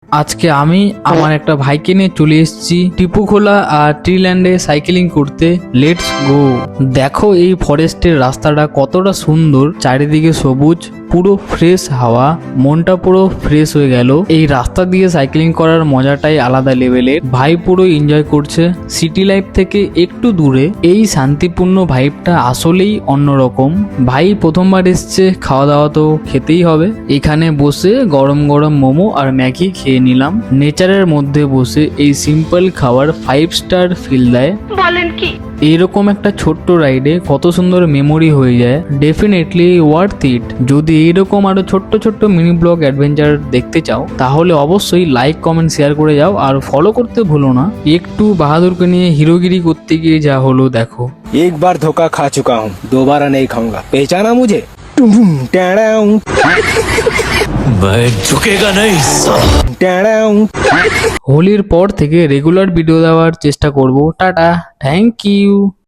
আজকে আমি আমার একটা ভাইকে নিয়ে চলে এসেছি টিপুখোলা আর ট্রিল্যান্ডে সাইকেলিং করতে। Let's go. দেখো এই ফরেস্টের রাস্তাটা কতটা সুন্দর, চারিদিকে সবুজ, পুরো ফ্রেশ হাওয়া, মনটা পুরো ফ্রেশ হয়ে গেল। এই রাস্তা দিয়ে সাইক্লিং করার মজাটাই আলাদা লেভেলের। ভাই পুরো এনজয় করছে। সিটি লাইফ থেকে একটু দূরে এই শান্তিপূর্ণ ভাইবটা আসলেই অন্যরকম। ভাই প্রথমবার এসছে, খাওয়া দাওয়া তো খেতেই হবে। এখানে বসে গরম গরম মোমো আর ম্যাগি খেয়ে নিলাম। নেচারের মধ্যে বসে এই সিম্পল খাবার 5 স্টার ফিল দেয়। বলেন কি? এইরকম একটা ছোট্ট রাইডে কত সুন্দর মেমোরি হয়ে যায়। Definitely worth it. যদি এইরকম আরো ছোট্ট ছোট্ট মিনি ব্লগ অ্যাডভেঞ্চার দেখতে চাও তাহলে অবশ্যই লাইক কমেন্ট শেয়ার করে যাও আর ফলো করতে ভুলো না। একটু বাহাদুরকে নিয়ে হিরোগিরি করতে গিয়ে যা হলো দেখো। एक बार धोखा खा चुका हूँ, दोबारा नहीं खाऊंगा। पहचाना मुझे? मैं झुकेगा नहीं साला। হোলির পর থেকে রেগুলার ভিডিও দেওয়ার চেষ্টা করব। Tata, thank you.